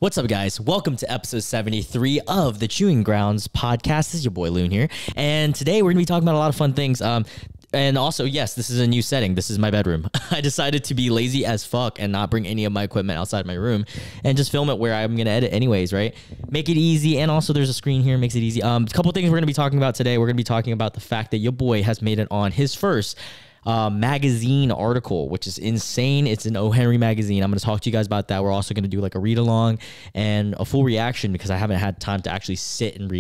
What's up, guys? Welcome to episode 73 of the Chewing Grounds podcast. This is your boy Loon here, and today we're gonna be talking about a lot of fun things. And also, yes, this is a new setting. This is my bedroom. I decided to be lazy as fuck and not bring any of my equipment outside my room and just film it where I'm gonna edit anyways, right? Make it easy, and also there's a screen here, makes it easy. A couple things we're gonna be talking about today. We're gonna be talking about the fact that your boy has made it on his first magazine article, which is insane. It's an O. Henry magazine. I'm going to talk to you guys about that. We're also going to do like a read along and a full reaction because I haven't had time to actually sit and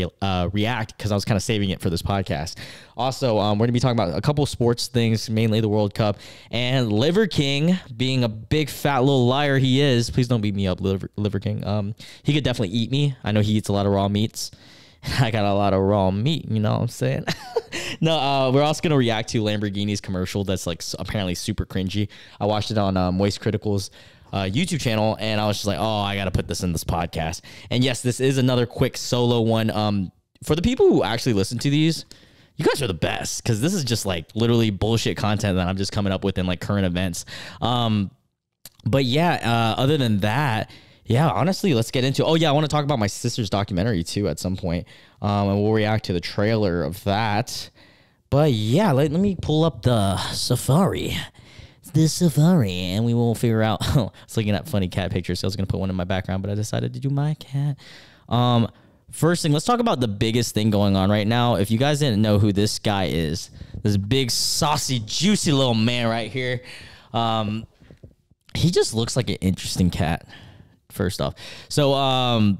react because I was kind of saving it for this podcast. Also, we're going to be talking about a couple sports things, mainly the World Cup, and Liver King being a big fat little liar he is. Please don't beat me up, Liver King. He could definitely eat me. I know he eats a lot of raw meats. I got a lot of raw meat, you know what I'm saying? No, we're also going to react to Lamborghini's commercial that's like apparently super cringy. I watched it on Moist Critical's YouTube channel, and I was just like, oh, I got to put this in this podcast. And yes, this is another quick solo one. For the people who actually listen to these, you guys are the best because this is just like literally bullshit content that I'm just coming up with in like current events. But yeah, other than that, yeah, honestly, let's get into it. Oh, yeah, I want to talk about my sister's documentary, too, at some point. And we'll react to the trailer of that. But, yeah, let me pull up the Safari. The Safari, and we will figure out. I was looking at funny cat pictures, so I was going to put one in my background, but I decided to do my cat. First thing, let's talk about the biggest thing going on right now. If you guys didn't know who this guy is, this big, saucy, juicy little man right here, he just looks like an interesting cat. First off, so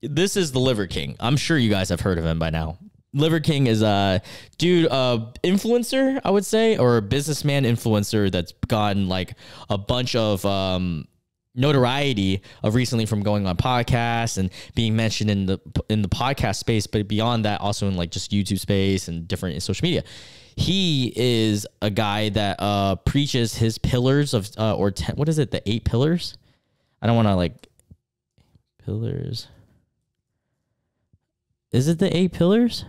this is the Liver King. I'm sure you guys have heard of him by now. Liver King is a dude, influencer, I would say, or a businessman influencer that's gotten like a bunch of notoriety of recently from going on podcasts and being mentioned in the podcast space, but beyond that, also in like just YouTube space and different social media. He is a guy that preaches his pillars of what is it? The 8 pillars. I don't want to like pillars. Is it the 8 pillars?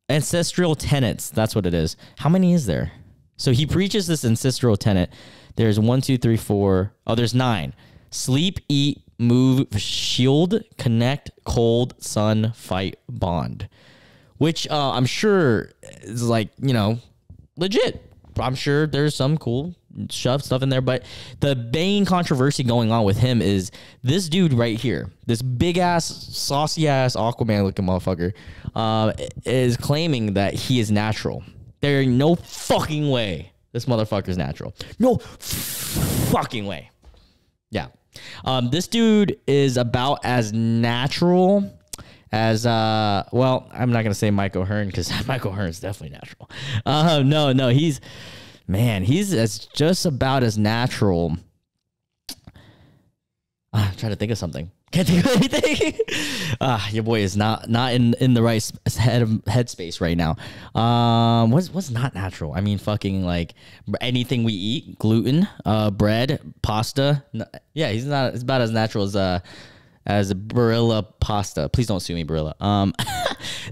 Ancestral tenets. That's what it is. How many is there? So he preaches this ancestral tenet. There's 1, 2, 3, 4. Oh, there's 9. Sleep, eat, move, shield, connect, cold, sun, fight, bond. Which I'm sure is like, you know, legit. I'm sure there's some cool stuff in there, but the main controversy going on with him is this dude right here, this big ass, saucy ass Aquaman looking motherfucker, is claiming that he is natural. There ain't no fucking way this motherfucker's natural. No fucking way. Yeah. This dude is about as natural as well, I'm not gonna say Mike O'Hearn because Mike O'Hearn's definitely natural. No, he's as just about as natural. I'm trying to think of something. Can't think of anything. Your boy is not in the right headspace right now. What's not natural? I mean, fucking like anything we eat, gluten, bread, pasta. Yeah, he's not. It's about as natural as Barilla pasta. Please don't sue me, Barilla.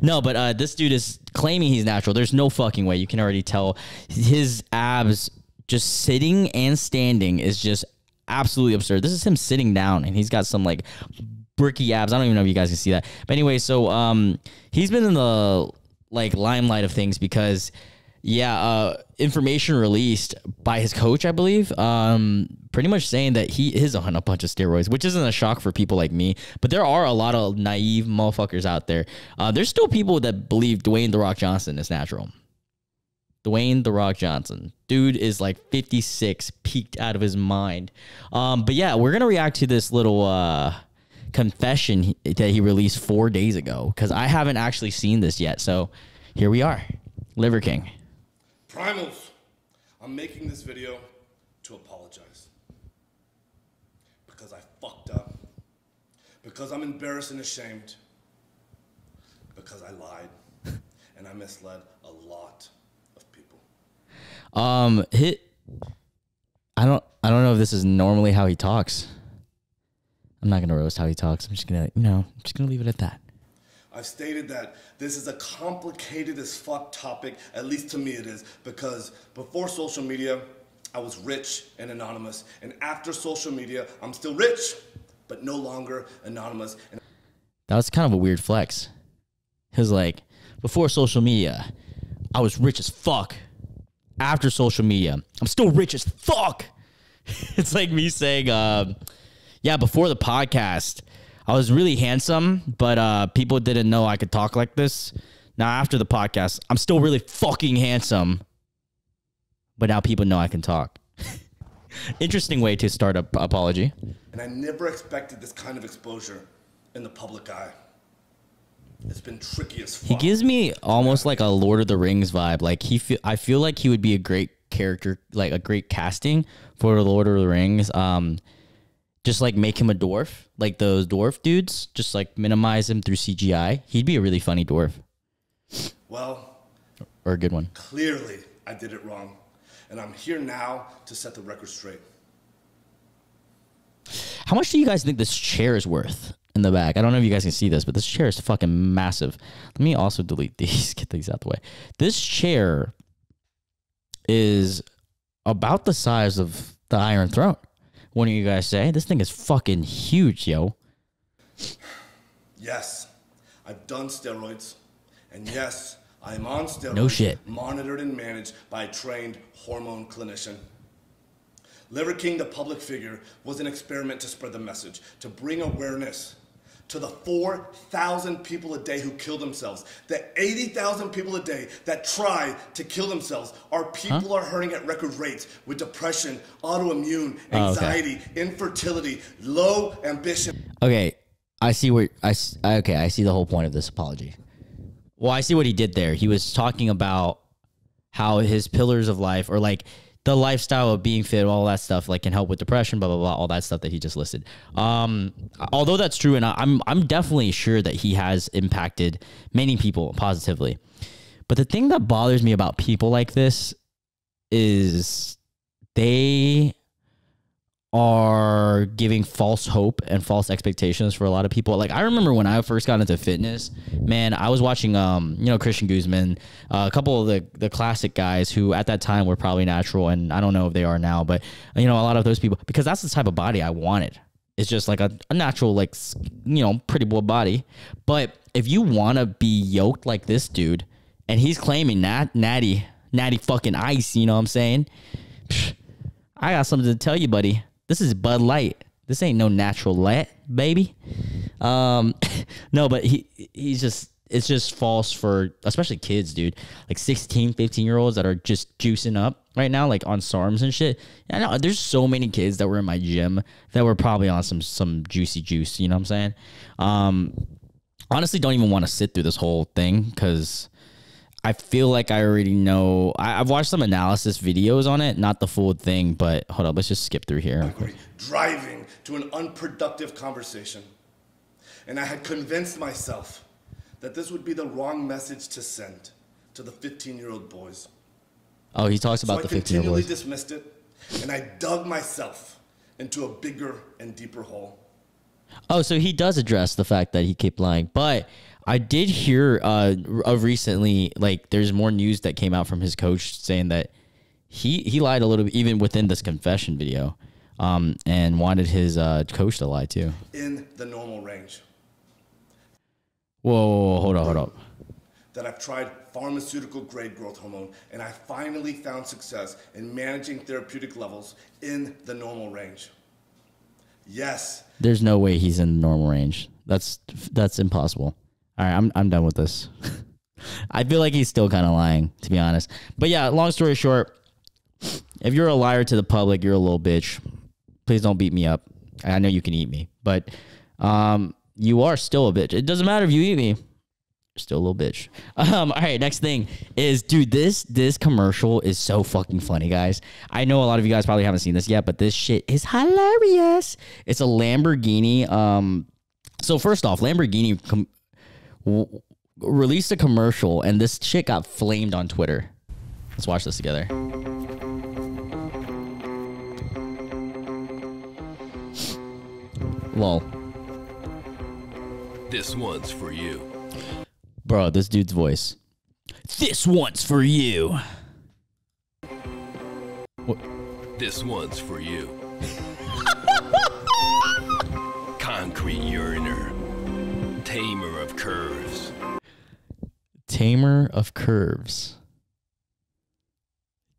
No, but this dude is claiming he's natural. There's no fucking way. You can already tell his abs just sitting and standing is just absolutely absurd. This is him sitting down, and he's got some like bricky abs. I don't even know if you guys can see that. But anyway, so he's been in the like limelight of things because information released by his coach, I believe, pretty much saying that he is on a bunch of steroids, which isn't a shock for people like me, but there are a lot of naive motherfuckers out there. There's still people that believe Dwayne "The Rock" Johnson is natural. Dwayne "The Rock" Johnson. Dude is like 56, peaked out of his mind. But yeah, we're going to react to this little confession that he released 4 days ago because I haven't actually seen this yet. So here we are. Liver King. Primals, I'm making this video to apologize. Because I fucked up. Because I'm embarrassed and ashamed. Because I lied. And I misled a lot of people. I don't know if this is normally how he talks. I'm not gonna roast how he talks. I'm just gonna leave it at that. I've stated that this is a complicated as fuck topic, at least to me it is, because before social media, I was rich and anonymous, and after social media, I'm still rich, but no longer anonymous. And That was kind of a weird flex. He was like, before social media, I was rich as fuck. After social media, I'm still rich as fuck. It's like me saying, yeah, before the podcast, I was really handsome, but people didn't know I could talk like this. Now, after the podcast, I'm still really fucking handsome, but now people know I can talk. Interesting way to start an apology. And I never expected this kind of exposure in the public eye. It's been tricky as fuck. He gives me almost like a Lord of the Rings vibe. Like I feel like he would be a great character, like a great casting for Lord of the Rings. Just like make him a dwarf, like those dwarf dudes. Just like minimize him through CGI. He'd be a really funny dwarf. Well, or a good one. Clearly, I did it wrong. And I'm here now to set the record straight. How much do you guys think this chair is worth in the back? I don't know if you guys can see this, but this chair is fucking massive. Let me also delete these, get these out the way. This chair is about the size of the Iron Throne. What do you guys say? This thing is fucking huge, yo. Yes, I've done steroids. And yes, I am on steroids. No shit. Monitored and managed by a trained hormone clinician. Liver King, the public figure, was an experiment to spread the message, to bring awareness to the 4,000 people a day who kill themselves, the 80,000 people a day that try to kill themselves. Our people are hurting at record rates with depression, autoimmune, anxiety, infertility, low ambition. Okay, I see where I see the whole point of this apology. Well, I see what he did there. He was talking about how his pillars of life, or like the lifestyle of being fit, all that stuff, like can help with depression, blah, blah, blah, all that stuff that he just listed. Although that's true, and I'm definitely sure that he has impacted many people positively. But the thing that bothers me about people like this is they are giving false hope and false expectations for a lot of people. Like, I remember when I first got into fitness, man, I was watching, Christian Guzman, a couple of the classic guys who at that time were probably natural, and I don't know if they are now, but, a lot of those people, because that's the type of body I wanted. It's just like a natural, like, pretty boy body. But if you want to be yoked like this dude, and he's claiming natty fucking ice, you know what I'm saying? Psh, I got something to tell you, buddy. This is Bud Light. This ain't no natural light, baby. No, but it's just false for especially kids, dude. Like 16, 15-year-olds that are just juicing up right now, like on SARMs and shit. I know there's so many kids that were in my gym that were probably on some juicy juice, you know what I'm saying? Honestly, don't even want to sit through this whole thing because I feel like I already know. I've watched some analysis videos on it, not the full thing, but hold up, let's just skip through here. Driving to an unproductive conversation. And I had convinced myself that this would be the wrong message to send to the 15-year-old boys. Oh, he talks about the 15-year-old boys. So I continually dismissed it, and I dug myself into a bigger and deeper hole. Oh, so he does address the fact that he kept lying, but I did hear of recently, like, there's more news that came out from his coach saying that he lied a little bit, even within this confession video, and wanted his coach to lie too. In the normal range. Whoa, hold up. That I've tried pharmaceutical grade growth hormone, and I finally found success in managing therapeutic levels in the normal range. Yes. There's no way he's in the normal range. That's impossible. All right, I'm done with this. I feel like he's still kind of lying, to be honest. But yeah, long story short, if you're a liar to the public, you're a little bitch. Please don't beat me up. I know you can eat me, but you are still a bitch. It doesn't matter if you eat me. You're still a little bitch. All right, next thing is, dude, this commercial is so fucking funny, guys. I know a lot of you guys probably haven't seen this yet, but this shit is hilarious. It's a Lamborghini. So first off, Lamborghini released a commercial, and this shit got flamed on Twitter. Let's watch this together. Lol. This one's for you. Bro, this dude's voice. This one's for you. What? This one's for you. Tamer of Curves.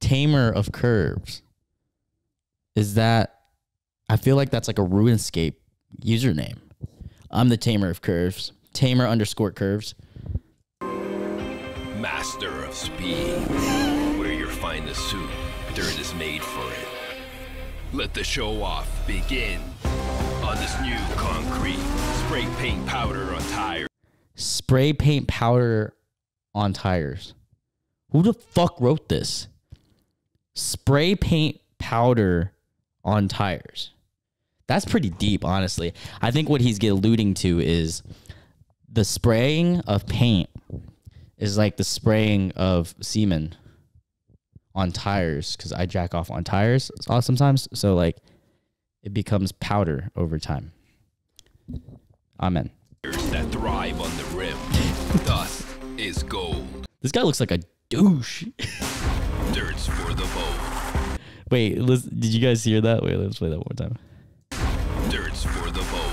Tamer of Curves. Is that... I feel like that's like a RuneScape username. I'm the Tamer of Curves. Tamer _ curves. Master of speed. Wear your finest suit. Dirt is made for it. Let the show off begin. On this new concrete. Spray paint powder on tires. Spray paint powder on tires. Who the fuck wrote this? Spray paint powder on tires. That's pretty deep, honestly. I think what he's alluding to is the spraying of paint is like the spraying of semen on tires, because I jack off on tires sometimes. So like it becomes powder over time. Amen. That thrive on the rim. Dust is gold. This guy looks like a douche. Dirt's for the bold. Wait, did you guys hear that? Wait, let's play that one more time. Dirt's for the bold.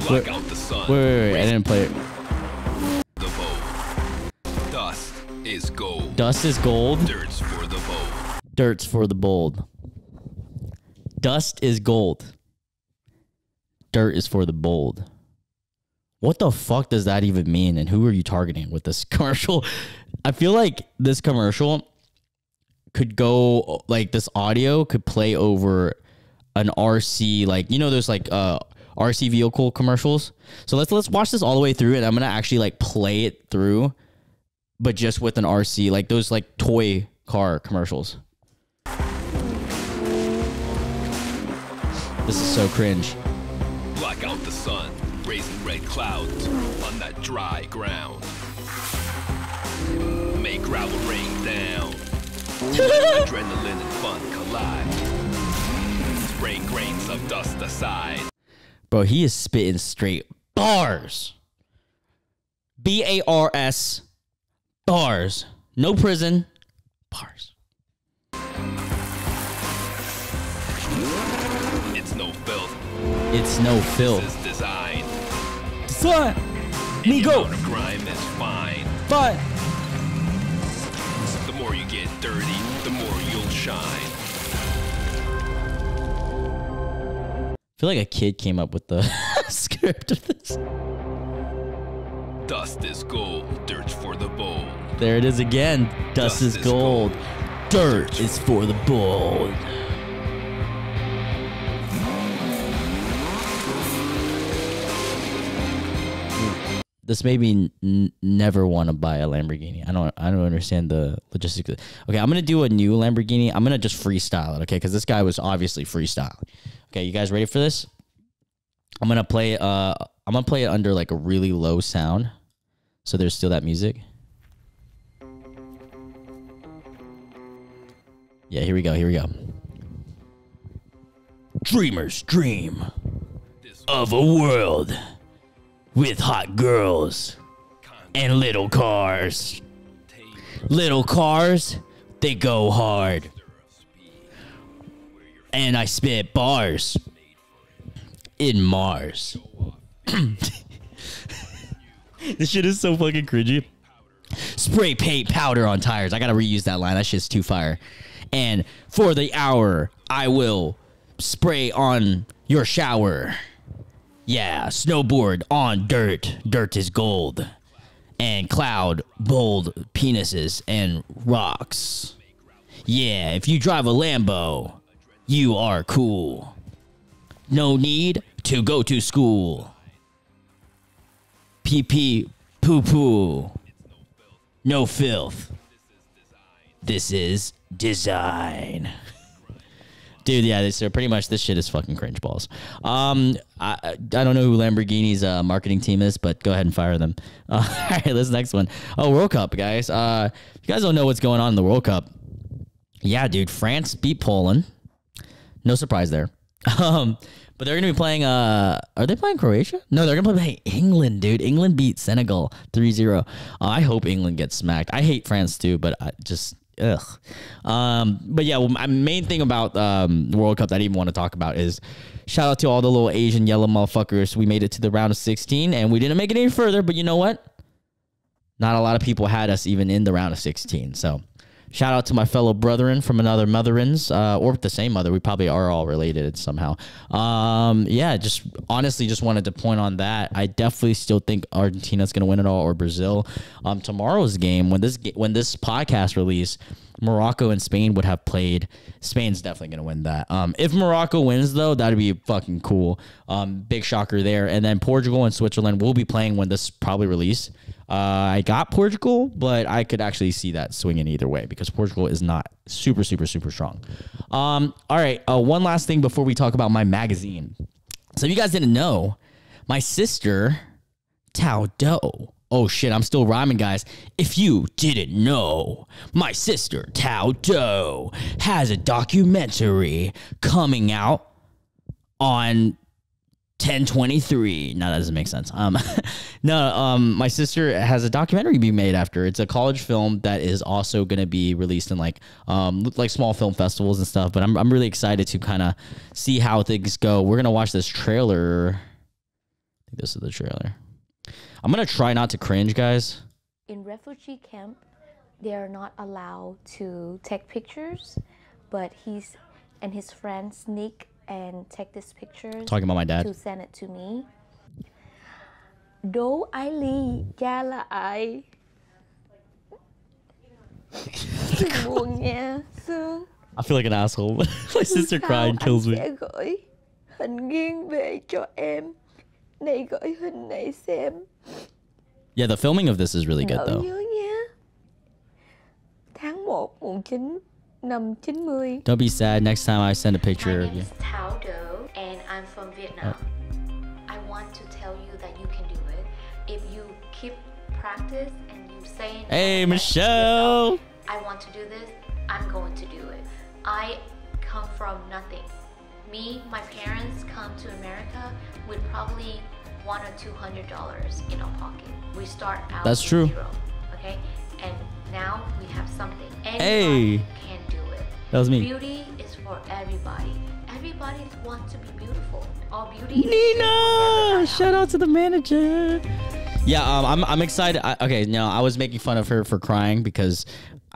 Block out the sun. Wait, I didn't play it. The bold. Dust is gold. Dust is gold. Dirt's for the bold. Dirt's for the bold. Dust is gold. Dirt is for the bold. What the fuck does that even mean? And who are you targeting with this commercial? I feel like this commercial could go, like, this audio could play over an RC, like, you know, there's like RC vehicle commercials. So let's watch this all the way through, and I'm gonna actually like play it through, but just with an RC, like those like toy car commercials. This is so cringe. Block out the sun, raising red clouds on that dry ground. Make gravel rain down. Adrenaline and fun collide. Spraying grains of dust aside. Bro, he is spitting straight bars. BARS. Bars. No prison. Bars. It's no filth. It's no This filth. is design. Son, Any me go. amount of grime is fine. But The more you get dirty, the more you'll shine. I feel like a kid came up with the script of this. Dust is gold, dirt's for the bold. There it is again. Dust is gold. Dirt is for the bold. This made me never want to buy a Lamborghini. I don't understand the logistics. Okay, I'm gonna do a new Lamborghini. I'm gonna just freestyle it, okay? Because this guy was obviously freestyle. Okay, you guys ready for this? I'm gonna play it under like a really low sound, so there's still that music. Yeah, here we go. Here we go. Dreamers dream of a world with hot girls and little cars. Little cars, they go hard. And I spit bars in Mars. This shit is so fucking cringy. Spray paint powder on tires. I gotta reuse that line. That shit's too fire. And for the hour, I will spray on your shower. Yeah, snowboard on dirt. Dirt is gold. And cloud, bold penises and rocks. Yeah, if you drive a Lambo, you are cool. No need to go to school. Pee pee poo poo. No filth. This is design. Dude, yeah, so pretty much this shit is fucking cringe balls. I don't know who Lamborghini's marketing team is, but go ahead and fire them. All right, this next one. Oh, World Cup, guys. If you guys don't know what's going on in the World Cup, yeah, dude, France beat Poland. No surprise there. But they're going to be playing, are they playing Croatia? No, they're going to play England, dude. England beat Senegal 3-0. I hope England gets smacked. I hate France too, but ugh. But yeah, well, my main thing about the World Cup that I even want to talk about is shout out to all the little Asian yellow motherfuckers. We made it to the round of 16 and we didn't make it any further, but you know what? Not a lot of people had us even in the round of 16. So shout out to my fellow brethren from another motherins, or the same mother. We probably are all related somehow. Yeah, just honestly just wanted to point on that. I definitely still think Argentina's going to win it all, or Brazil. Tomorrow's game, when this podcast release, Morocco and Spain would have played. Spain's definitely going to win that. If Morocco wins, though, that'd be fucking cool. Big shocker there. And then Portugal and Switzerland will be playing when this probably released. I got Portugal, but I could actually see that swinging either way because Portugal is not super, super, super strong. All right. One last thing before we talk about my magazine. So if you guys didn't know, my sister, Tao Do. Oh, shit. I'm still rhyming, guys. If you didn't know, my sister, Tao Do, has a documentary coming out on 10/23. No, that doesn't make sense. My sister has a documentary being made after. It's a college film that is also going to be released in like small film festivals and stuff. But I'm really excited to kind of see how things go. We're going to watch this trailer. I think this is the trailer. I'm going to try not to cringe, guys. In refugee camp, they are not allowed to take pictures, but he's and his friends sneak and take this picture. Talking about my dad. To send it to me. Đố ai ly, cha là ai? Đừng buồn nha, Sương. I feel like an asshole. My sister crying kills me. Anh sẽ gửi hình nghiêng về cho em. Này gửi hình này xem. Yeah, the filming of this is really good, though. Nhớ nha. Tháng 1, mùng 9. Năm 90. Don't be sad. Next time I send a picture of you. My name is Tao Do, and I'm from Vietnam. I want to tell you that you can do it if you keep practice and you saying. Hey, Michelle. I want to do this. I'm going to do it. I come from nothing. Me, my parents come to America with probably $100 or $200 in our pocket. We start out. That's true. Zero, okay, and now we have something. Hey. Can do it. That was me. Beauty is for everybody. Everybody wants to be beautiful. All beauty. Nina, shout out to the manager. Yeah, I'm excited. I was making fun of her for crying because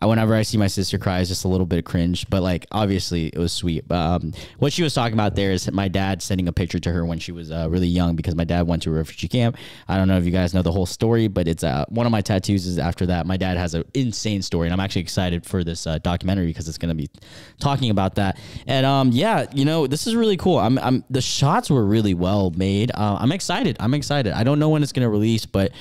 whenever I see my sister cry, it's just a little bit cringe. But like, obviously, it was sweet. What she was talking about there is my dad sending a picture to her when she was really young because my dad went to a refugee camp. I don't know if you guys know the whole story, but it's one of my tattoos is after that. My dad has an insane story, and I'm actually excited for this documentary because it's going to be talking about that. And yeah, this is really cool. The shots were really well made. I'm excited. I don't know when it's going to release, but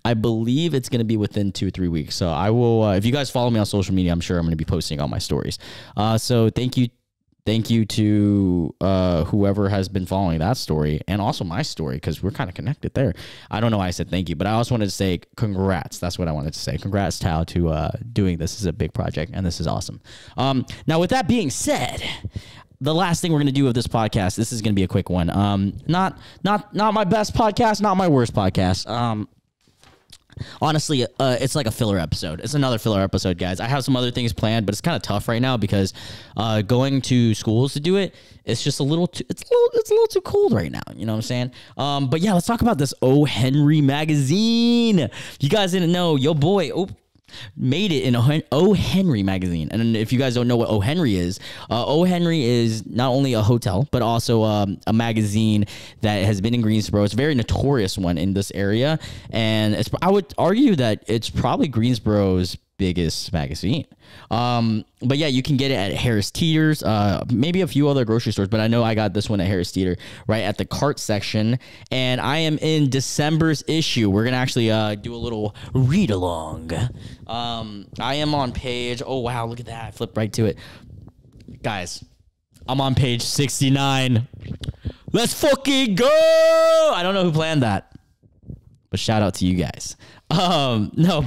I believe it's going to be within 2-3 weeks. So I will, if you guys follow me on social media, I'm sure I'm going to be posting all my stories. So thank you to whoever has been following that story and also my story because we're kind of connected there. I don't know why I said thank you, but I also wanted to say congrats. That's what I wanted to say. Congrats, Tao, to doing this. This is a big project and this is awesome. Now, with that being said, the last thing we're going to do with this podcast, this is going to be a quick one. Not my best podcast, not my worst podcast. Honestly, it's like a filler episode. It's another filler episode, guys. I have some other things planned, but it's kind of tough right now because going to schools to do it, it's just a little too too cold right now. You know what I'm saying? But yeah, let's talk about this O. Henry magazine. If you guys didn't know, yo boy, made it in O. Henry magazine. And if you guys don't know what O. Henry is not only a hotel, but also a magazine that has been in Greensboro. It's a very notorious one in this area. And I would argue that it's probably Greensboro's biggest magazine. But yeah, you can get it at Harris Teeter's, maybe a few other grocery stores, but I know I got this one at Harris Teeter right at the cart section. And I am in December's issue. We're gonna actually do a little read along. I am on page, oh wow, look at that, I flipped right to it, guys. I'm on page 69. Let's fucking go. I don't know who planned that, but shout out to you guys. No,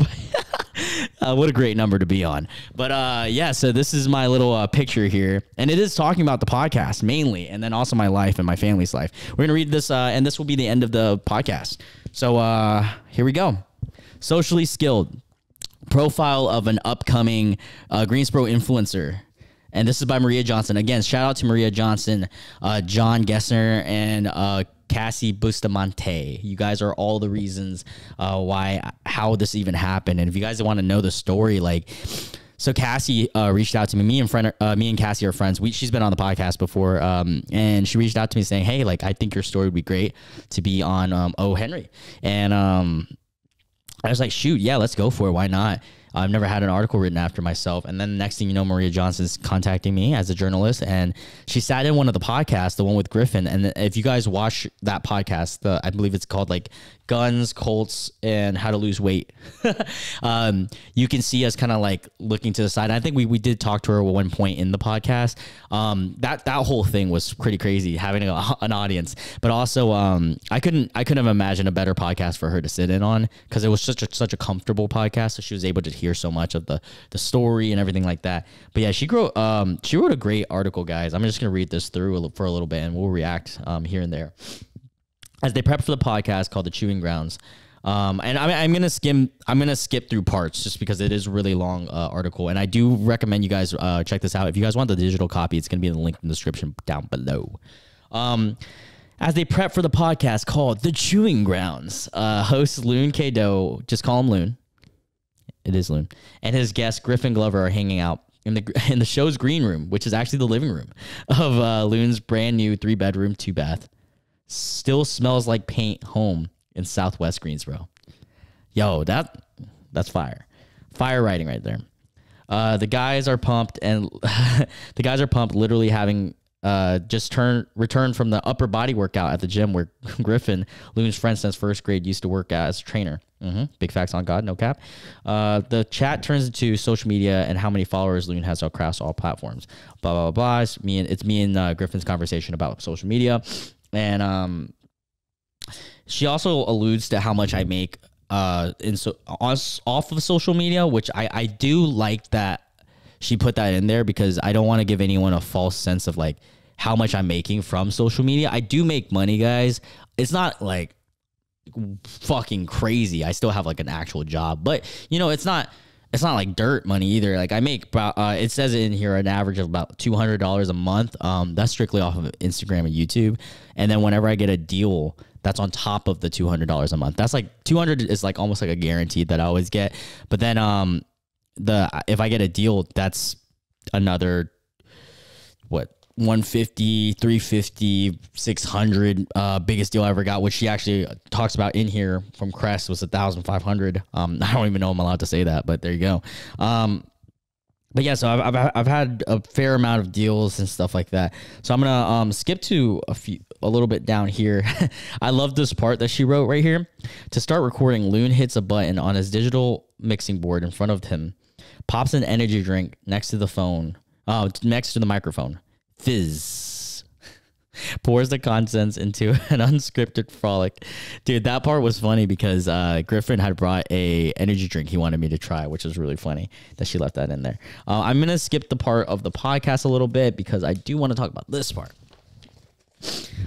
but what a great number to be on. But yeah, so this is my little picture here, and it is talking about the podcast mainly, and then also my life and my family's life. We're gonna read this, and this will be the end of the podcast. So here we go. Socially skilled. profile of an upcoming Greensboro influencer. And this is by Maria Johnson. Again, shout out to Maria Johnson, John Gessner, and Cassie Bustamante. You guys are all the reasons how this even happened. And if you guys want to know the story, like, so Cassie reached out to me. Me and Cassie are friends. She's been on the podcast before, and she reached out to me saying, "Hey, like, I think your story would be great to be on O. Henry." And I was like, "Shoot, yeah, let's go for it. Why not?" I've never had an article written after myself. And then the next thing you know, Maria Johnson's contacting me as a journalist, and she sat in one of the podcasts, the one with Griffin. And if you guys watch that podcast, I believe it's called like Guns, Colts, and How to Lose Weight. You can see us kind of like looking to the side. I think we did talk to her at one point in the podcast. That whole thing was pretty crazy, having an audience. But also, I couldn't have imagined a better podcast for her to sit in on, because it was such a comfortable podcast. So she was able to hear so much of the story and everything like that. But yeah, she wrote a great article, guys. I'm just gonna read this through for a little bit, and we'll react here and there as they prep for the podcast called The Chewing Grounds. And I'm gonna skip through parts just because it is a really long article, and I do recommend you guys check this out. If you guys want the digital copy, it's gonna be in the link in the description down below. As they prep for the podcast called The Chewing Grounds, host Loon K. Doe, just call him Loon. It is Loon, and his guest Griffin Glover are hanging out in the show's green room, which is actually the living room of Loon's brand new 3-bedroom, 2-bath. Still smells like paint home in Southwest Greensboro. Yo, that's fire writing right there. The guys are pumped, and literally having just returned from the upper body workout at the gym where Griffin, Loon's friend since first grade, used to work as a trainer. Big facts on God, no cap. The chat turns into social media and how many followers Loon has across all platforms. Blah blah blah. It's me and Griffin's conversation about social media, and she also alludes to how much I make off of social media, which I do like that she put that in there, because I don't want to give anyone a false sense of like how much I'm making from social media. I do make money, guys. It's not like fucking crazy. I still have like an actual job, but you know, it's not like dirt money either. Like I make about, it says in here an average of about $200 a month. That's strictly off of Instagram and YouTube. And then whenever I get a deal, that's on top of the $200 a month. That's like 200 is like almost like a guaranteed that I always get. But then if I get a deal, that's another 150, 350, 600. Biggest deal I ever got, which she actually talks about in here from Crest, was 1,500. I don't even know I'm allowed to say that, but there you go. But yeah, so I've had a fair amount of deals and stuff like that. So I'm gonna skip to a little bit down here. I love this part that she wrote right here. To start recording, Loon hits a button on his digital mixing board in front of him, pops an energy drink next to the phone, next to the microphone. Fizz. Pours the contents into an unscripted frolic. Dude, that part was funny because Griffin had brought a energy drink he wanted me to try, which was really funny that she left that in there. I'm going to skip the part of the podcast a little bit because I do want to talk about this part.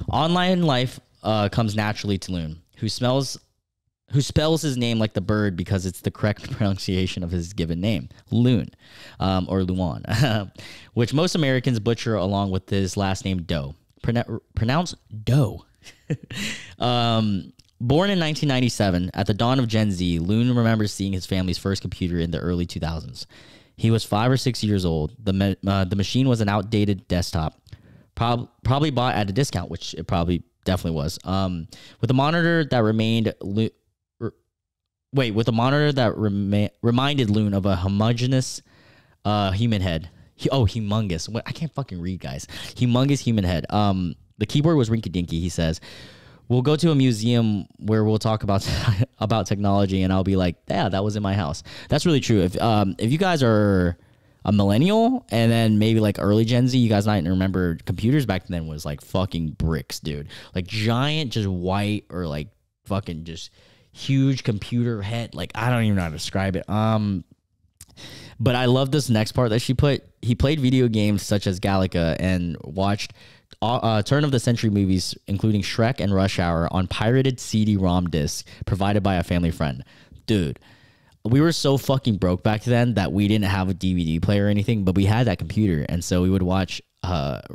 Online life comes naturally to Loon, who spells his name like the bird because it's the correct pronunciation of his given name, Loon, or Luan, which most Americans butcher along with his last name, Doe. Pronounced Doe. Born in 1997, at the dawn of Gen Z, Loon remembers seeing his family's first computer in the early 2000s. He was 5 or 6 years old. The machine was an outdated desktop, probably bought at a discount, which it probably definitely was. With a monitor that reminded Loon of a homogeneous human head. Humongous. I can't fucking read, guys. Humongous human head. The keyboard was rinky-dinky, he says. We'll go to a museum where we'll talk about technology, and I'll be like, yeah, that was in my house. That's really true. If you guys are a millennial and then maybe like early Gen Z, you guys might remember computers back then was like fucking bricks, dude. Like giant, just white or like fucking just huge computer head. Like I don't even know how to describe it. But I love this next part that she put. He played video games such as Galaga and watched turn of the century movies, including Shrek and Rush Hour, on pirated CD-ROM discs provided by a family friend. Dude, we were so fucking broke back then that we didn't have a DVD player or anything, but we had that computer. And so we would watch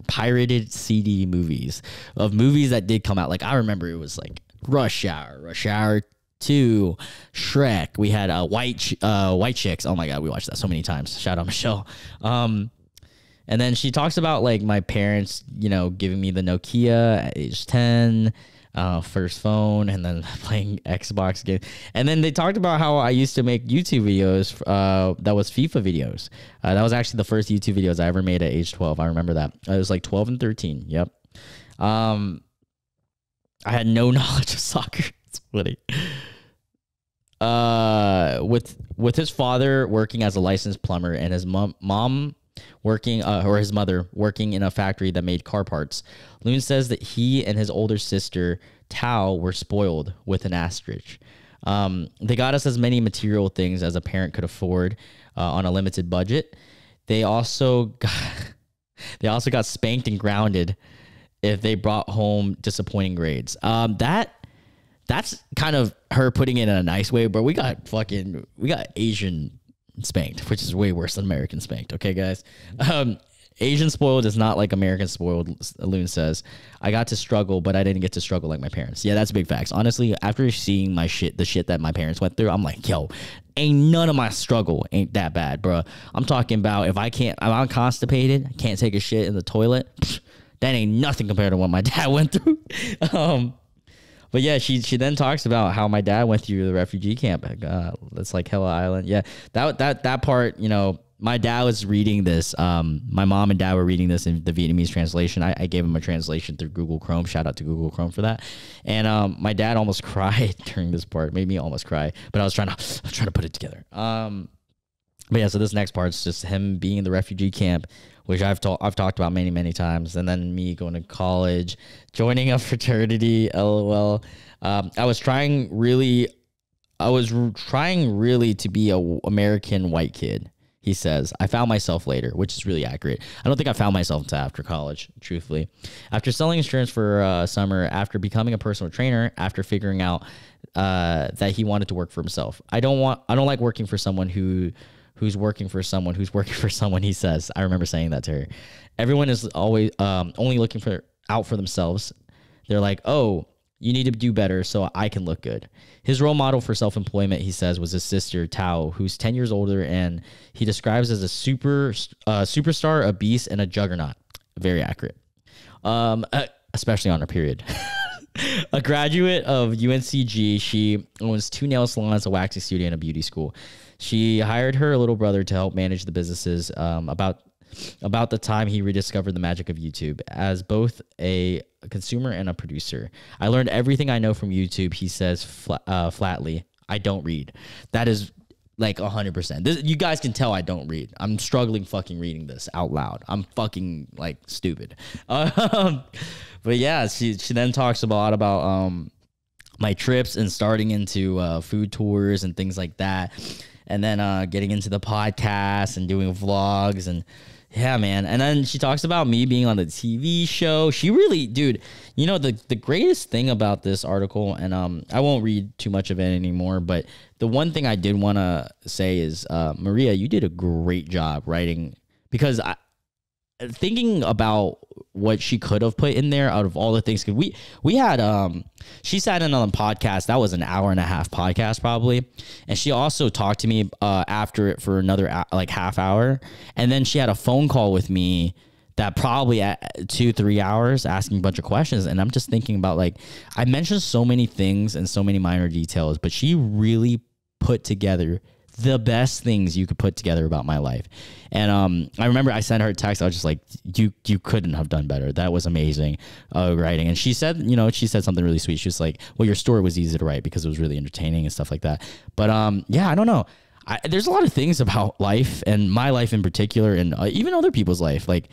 pirated CD movies of movies that did come out. Like, I remember it was like Rush Hour 2, Shrek. We had White Chicks. Oh my God, we watched that so many times. Shout out Michelle. And then she talks about like my parents, you know, giving me the Nokia at age 10, first phone, and then playing Xbox games. And then they talked about how I used to make YouTube videos that was FIFA videos. That was actually the first YouTube videos I ever made at age 12. I remember that. I was like 12 and 13. Yep. I had no knowledge of soccer. It's funny. With his father working as a licensed plumber and his mom working, or his mother working in a factory that made car parts, Loon says that he and his older sister Tao were spoiled with an asterisk. They got us as many material things as a parent could afford on a limited budget. They also got spanked and grounded if they brought home disappointing grades. That's kind of her putting it in a nice way, but we got Asian spanked, which is way worse than American spanked. Okay, guys. Asian spoiled is not like American spoiled, Loon says. I got to struggle, but I didn't get to struggle like my parents. Yeah, that's big facts. Honestly, after seeing the shit that my parents went through, I'm like, yo, ain't none of my struggle ain't that bad, bro. I'm talking about if I'm constipated, I can't take a shit in the toilet, that ain't nothing compared to what my dad went through. But yeah, she then talks about how my dad went through the refugee camp. That's like Hella Island. Yeah, that part, you know, my dad was reading this. My mom and dad were reading this in the Vietnamese translation. I gave him a translation through Google Chrome. Shout out to Google Chrome for that. And my dad almost cried during this part. Made me almost cry. But I was trying to put it together. But yeah, so this next part's just him being in the refugee camp, which I've talked about many times, and then me going to college, joining a fraternity, LOL. I was trying really to be a American white kid, he says. I found myself later, which is really accurate. I don't think I found myself until after college, truthfully. After selling insurance for summer, after becoming a personal trainer, after figuring out that he wanted to work for himself. I don't like working for someone who's working for someone who's working for someone, he says. I remember saying that to her. Everyone is always only looking out for themselves. They're like, oh, you need to do better so I can look good. His role model for self-employment, he says, was his sister, Tao, who's 10 years older, and he describes as a superstar, a beast, and a juggernaut. Very accurate. Especially on her period. A graduate of UNCG, she owns 2 nail salons, a waxing studio, and a beauty school. She hired her little brother to help manage the businesses about the time he rediscovered the magic of YouTube. As both a consumer and a producer, I learned everything I know from YouTube, he says flatly. I don't read. That is like 100%. You guys can tell I don't read. I'm struggling fucking reading this out loud. I'm fucking like stupid. But yeah, she then talks a lot about my trips and starting into food tours and things like that. And then getting into the podcast and doing vlogs and yeah, man. And then she talks about me being on the TV show. She really, dude, you know, the greatest thing about this article, and I won't read too much of it anymore, but the one thing I did want to say is, Maria, you did a great job writing, because thinking about what she could have put in there out of all the things, because we had she sat in on a podcast that was an 1.5 hour podcast probably, and she also talked to me after it for another like half hour, and then she had a phone call with me that probably at 2-3 hours asking a bunch of questions. And I'm just thinking about, like, I mentioned so many things and so many minor details, but she really put together the best things you could put together about my life. And I remember I sent her a text. I was just like, you couldn't have done better. That was amazing writing. And she said, she said something really sweet. She was like, well, your story was easy to write because it was really entertaining and stuff like that. But yeah, I don't know. There's a lot of things about life, and my life in particular, and even other people's life. Like,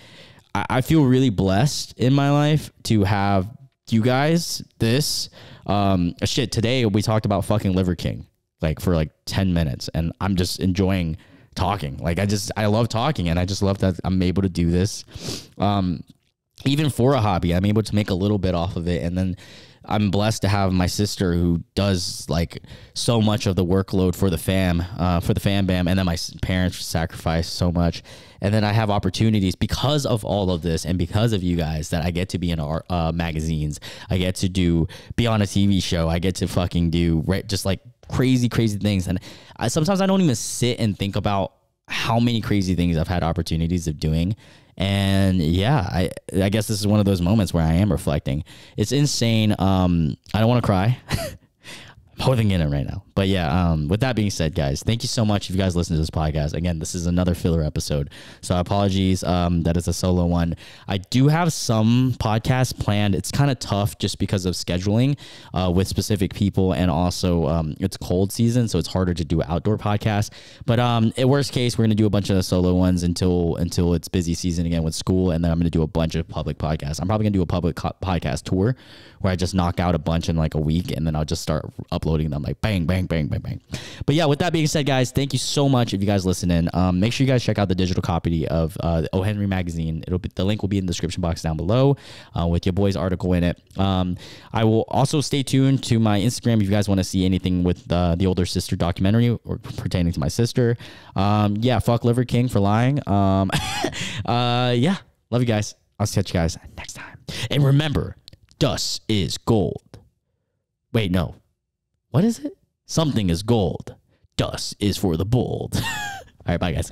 I feel really blessed in my life to have you guys. Today we talked about fucking Liver King, like, for like 10 minutes, and I'm just enjoying talking. Like, I love talking, and I just love that I'm able to do this. Even for a hobby, I'm able to make a little bit off of it. And then I'm blessed to have my sister who does like so much of the workload for the fam bam, and then my parents sacrifice so much, and then I have opportunities because of all of this and because of you guys that I get to be in our magazines. I get to be on a TV show. I get to fucking do just like crazy things, and sometimes I don't even sit and think about how many crazy things I've had opportunities of doing. And yeah, I guess this is one of those moments where I am reflecting. It's insane. I don't want to cry. I'm holding in it right now. But yeah, with that being said, guys, thank you so much if you guys listen to this podcast. Again, this is another filler episode, so apologies that it's a solo one. I do have some podcasts planned. It's kind of tough just because of scheduling with specific people, and also it's cold season, so it's harder to do outdoor podcasts. But at worst case, we're going to do a bunch of solo ones until it's busy season again with school, and then I'm going to do a bunch of public podcasts. I'm probably going to do a public podcast tour where I just knock out a bunch in like a week, and then I'll just start uploading them like bang, bang, bang, bang, bang. But yeah, with that being said, guys, thank you so much if you guys listen in. Make sure you guys check out the digital copy of the O. Henry magazine. The link will be in the description box down below with your boy's article in it. I will also stay tuned to my Instagram if you guys want to see anything with the older sister documentary or pertaining to my sister. Yeah, fuck Liver King for lying. Yeah, love you guys. I'll catch you guys next time. And remember, dust is gold. Wait, no. What is it? Something is gold. Dust is for the bold. All right, bye, guys.